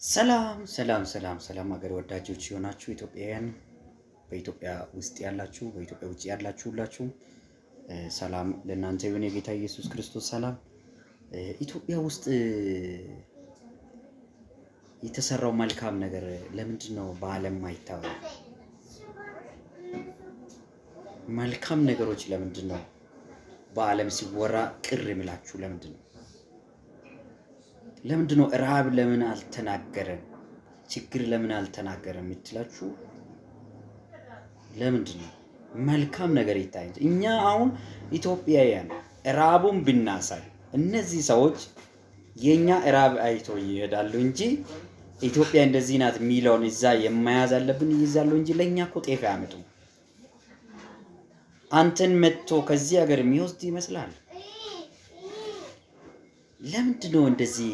ሰላም ሰላም ሰላም ሰላም ሀገር ወዳጆች የሆናችሁ ኢትዮጵያውያን በኢትዮጵያ ውስጥ ያላችሁ በኢትዮጵያ ውጭ ያላችሁ ሁላችሁ ሰላም ለእናንተ ይሁን። የጌታ ኢየሱስ ክርስቶስ ሰላም። ኢትዮጵያ ውስጥ የተሰራው መልካም ነገር ለምንድን ነው በዓለም ማይታወቅ? መልካም ነገሮች ለምንድን ነው በዓለም ሲወራ ቅር የሚላችሁ? ለምንድን ነው ረሃብ ለምን አልተናገረም? ችግር ለምን አልተናገረም የምትላችሁ ለምንድን ነው? መልካም ነገር ይታይ። እኛ አሁን ኢትዮጵያውያን ረሃቡን ብናሳይ እነዚህ ሰዎች የኛ ረሃብ አይቶ ይሄዳሉ እንጂ ኢትዮጵያ እንደዚህ ናት የሚለውን እዛ የማያዝ አለብን ይይዛሉ እንጂ ለኛ እኮ ጤፍ ያመጡ። አንተን መጥቶ ከዚህ ሀገር የሚወስድ ይመስላል። ለምንድን ነው እንደዚህ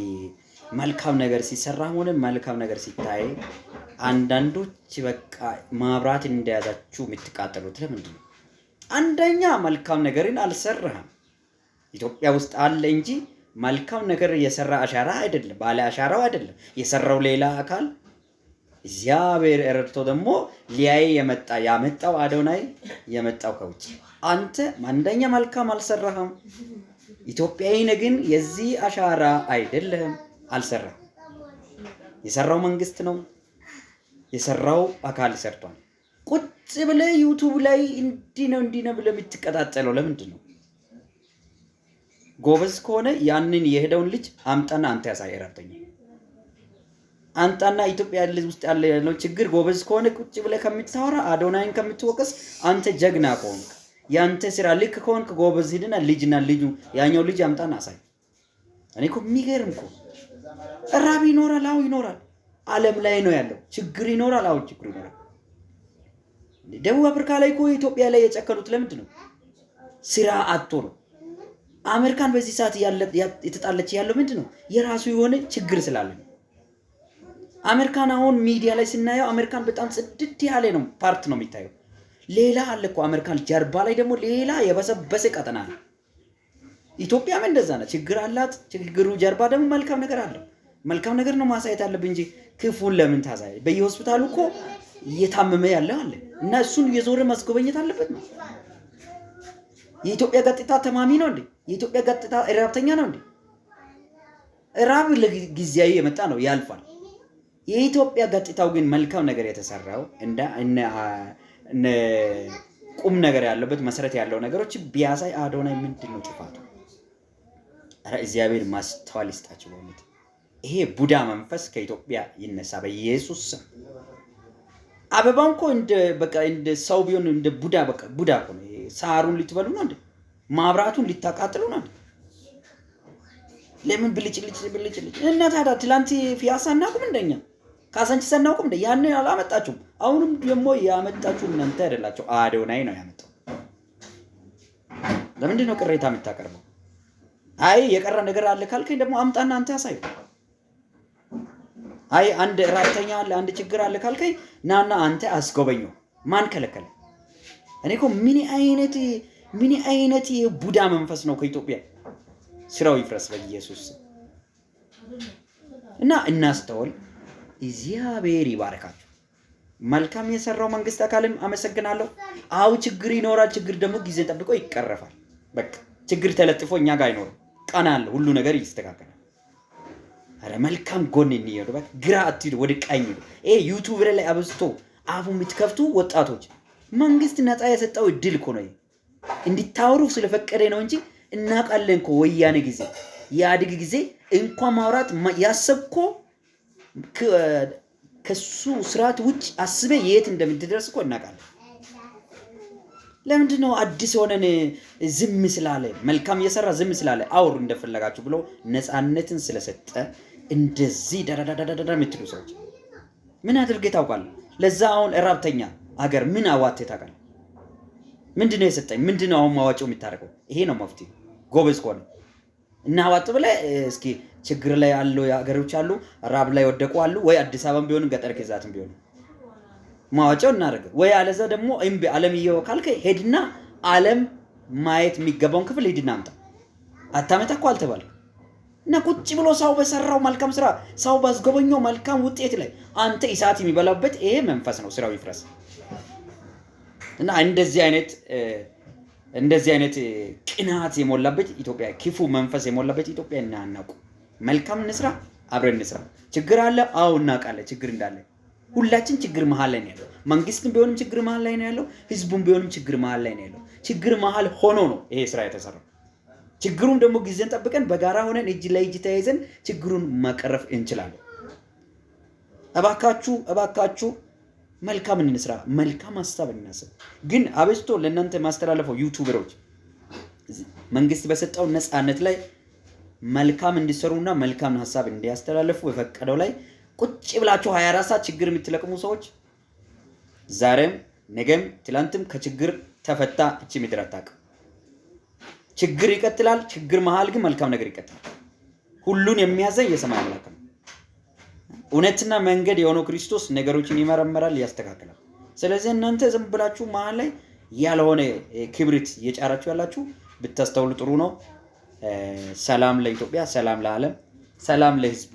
መልካም ነገር ሲሰራ ሆነ መልካም ነገር ሲታይ አንዳንዶች በቃ ማብራት እንደያዛችሁ የምትቃጠሉት ለምንድን ነው? አንደኛ መልካም ነገርን አልሰራህም። ኢትዮጵያ ውስጥ አለ እንጂ መልካም ነገር የሰራ አሻራ አይደለም፣ ባለ አሻራው አይደለም የሰራው ሌላ አካል። እግዚአብሔር እረድቶ ደግሞ ሊያይ ያመጣው አዶናይ የመጣው ከውጭ። አንተ አንደኛ መልካም አልሰራህም። ኢትዮጵያዊ ግን የዚህ አሻራ አይደለም፣ አልሰራም። የሰራው መንግስት ነው፣ የሰራው አካል ሰርቷል። ቁጭ ብለህ ዩቲዩብ ላይ እንዲህ ነው ብለህ የምትቀጣጠለው ለምንድን ነው? ጎበዝ ከሆነ ያንን የሄደውን ልጅ አምጣና አንተ ያሳይ። ረብተኛ አንጣና ኢትዮጵያ ውስጥ ያለው ችግር ጎበዝ ከሆነ ቁጭ ብለህ ከምታወራ አዶናይን ከምትወቀስ አንተ ጀግና ከሆንክ ያንተ ስራ ልክ ከሆንክ ጎበዝ ሂድና ልጅና ልጁ ያኛው ልጅ አምጣና አሳይ። እኔ እኮ የሚገርም እኮ ረሃብ ይኖራል። አዎ ይኖራል። ዓለም ላይ ነው ያለው ችግር ይኖራል። አዎ ችግር ይኖራል። ደቡብ አፍሪካ ላይ እኮ ኢትዮጵያ ላይ የጨከኑት ለምንድን ነው? ስራ አጥቶ ነው። አሜሪካን በዚህ ሰዓት የተጣለች ያለው ምንድን ነው? የራሱ የሆነ ችግር ስላለ ነው። አሜሪካን አሁን ሚዲያ ላይ ስናየው አሜሪካን በጣም ጽድት ያለ ነው ፓርት ነው የሚታየው። ሌላ አለ እኮ አሜሪካን ጀርባ ላይ ደግሞ ሌላ የበሰበሰ ቀጠና ነው። ኢትዮጵያም እንደዛ ነው። ችግር አላት። ችግሩ ጀርባ ደግሞ መልካም ነገር አለ። መልካም ነገር ነው ማሳየት አለብን እንጂ ክፉን ለምን ታሳይ? በየሆስፒታሉ እኮ እየታመመ ያለ አለ እና እሱን እየዞረ ማስጎበኘት አለበት ነው። የኢትዮጵያ ገጽታ ተማሚ ነው እንዴ? የኢትዮጵያ ገጽታ ረሃብተኛ ነው እንዴ? ረሃብ ለጊዜያዊ የመጣ ነው ያልፋል። የኢትዮጵያ ገጽታው ግን መልካም ነገር የተሰራው እንደ ቁም ነገር ያለበት መሰረት ያለው ነገሮች ቢያሳይ አዶናይ ምንድን ነው ጥፋቱ? አረ እግዚአብሔር ማስተዋል ይስጣችሁ በእውነት። ይሄ ቡዳ መንፈስ ከኢትዮጵያ ይነሳ በኢየሱስ ስም። አበባው እኮ እንደ ሰው ቢሆን እንደ ቡዳ በቃ ቡዳ እኮ ነው። ሳሩን ልትበሉ ነው እንዴ? ማብራቱን ልታቃጥሉ ነው እንዴ? ለምን ብልጭ እና ታዲያ ትላንት ፊያሳ እናቁም እንደኛ ካሳንቺስ እናቁም እንደ ያንን አላመጣችሁም። አሁንም ደግሞ ያመጣችሁ እናንተ አይደላችሁ፣ አዶናይ ነው ያመጣው። ለምንድን ነው ቅሬታ የምታቀርበው? አይ የቀረ ነገር አለ ካልከኝ ደግሞ አምጣና አንተ ያሳዩ። አይ አንድ ራብተኛ አለ አንድ ችግር አለ ካልከኝ ናና አንተ አስጎበኘው። ማን ከለከለ? እኔ እኮ ምን አይነት የቡዳ መንፈስ ነው ከኢትዮጵያ። ስራው ይፍረስ በኢየሱስ እና እናስተውል። እግዚአብሔር ይባርካችሁ። መልካም የሰራው መንግስት አካልም አመሰግናለሁ። አው ችግር ይኖራል። ችግር ደግሞ ጊዜ ጠብቆ ይቀረፋል። በቃ ችግር ተለጥፎ እኛ ጋር አይኖርም። ቀና አለ፣ ሁሉ ነገር ይስተካከላል። አረ መልካም ጎን እንየው። በቃ ግራ አትሂዱ፣ ወደ ቀኝ ሂዱ። ዩቲዩብ ላይ አብዝቶ አፉ የምትከፍቱ ወጣቶች መንግስት ነፃ የሰጠው እድል እኮ ነው። እንድታወሩ ስለፈቀደ ነው እንጂ እናውቃለን እኮ ወያኔ ጊዜ ያድግ ጊዜ እንኳን ማውራት ያሰብኮ ከሱ ስርዓት ውጭ አስበ የት እንደምትደርስ እኮ እናውቃለን። ለምንድን ነው አዲስ ሆነን ዝም ስላለ መልካም እየሰራ ዝም ስላለ አውሩ እንደፈለጋችሁ ብሎ ነፃነትን ስለሰጠ እንደዚህ ዳዳዳዳዳ የምትሉ ሰዎች ምን አድርጌ ታውቃለህ? ለዛ አሁን ራብተኛ አገር ምን አዋቴ ታውቃለህ? ምንድነው የሰጠኝ? ምንድነው አሁን ማዋጮው የሚታረቀው? ይሄ ነው መፍትሄ። ጎበዝ ከሆነ እና አዋጥ ብለህ እስኪ ችግር ላይ ያለው ያገሮች አሉ፣ ራብ ላይ ወደቁ አሉ። ወይ አዲስ አበባም ቢሆን ገጠር ከዛትም ቢሆን ማዋጮው እናደርግ። ወይ አለዛ ደግሞ እምቢ ዓለም ይየው ካልከ ሄድና ዓለም ማየት የሚገባውን ክፍል ሄድና አምጣ። አታመጣ እኮ አልተባለ እና ቁጭ ብሎ ሰው በሰራው መልካም ስራ ሰው ባስጎበኘው መልካም ውጤት ላይ አንተ እሳት የሚበላበት ይሄ መንፈስ ነው። ስራው ይፍረስ። እና እንደዚህ አይነት ቅናት የሞላበት ኢትዮጵያ ክፉ መንፈስ የሞላበት ኢትዮጵያ እናናቁ። መልካም እንስራ፣ አብረን እንስራ። ችግር አለ፣ አዎ እናውቃለን ችግር እንዳለ። ሁላችን ችግር መሃል ላይ ነው ያለው። መንግስትም ቢሆንም ችግር መሃል ላይ ነው ያለው። ህዝቡም ቢሆንም ችግር መሃል ላይ ነው ያለው። ችግር መሃል ሆኖ ነው ይሄ ስራ የተሰራው። ችግሩን ደግሞ ጊዜን ጠብቀን በጋራ ሆነን እጅ ለእጅ ተያይዘን ችግሩን ማቀረፍ እንችላለን። እባካችሁ መልካም እንስራ፣ መልካም ሐሳብ እናስብ። ግን አበስቶ ለእናንተ ማስተላለፈው ዩቲዩበሮች መንግስት በሰጠው ነፃነት ላይ መልካም እንዲሰሩና መልካም ሐሳብ እንዲያስተላልፉ የፈቀደው ላይ ቁጭ ብላችሁ 24 ሰዓት ችግር የምትለቅሙ ሰዎች ዛሬም ነገም ትላንትም ከችግር ተፈታ እቺ ምድር አታውቅም። ችግር ይቀጥላል። ችግር መሃል ግን መልካም ነገር ይቀጥላል። ሁሉን የሚያዘኝ የሰማይ አምላክ ነው። እውነትና መንገድ የሆነው ክርስቶስ ነገሮችን ይመረምራል፣ ያስተካክላል። ስለዚህ እናንተ ዝም ብላችሁ መሃል ላይ ያልሆነ ክብሪት እየጫራችሁ ያላችሁ ብታስተውሉ ጥሩ ነው። ሰላም ለኢትዮጵያ፣ ሰላም ለዓለም፣ ሰላም ለህዝቡ።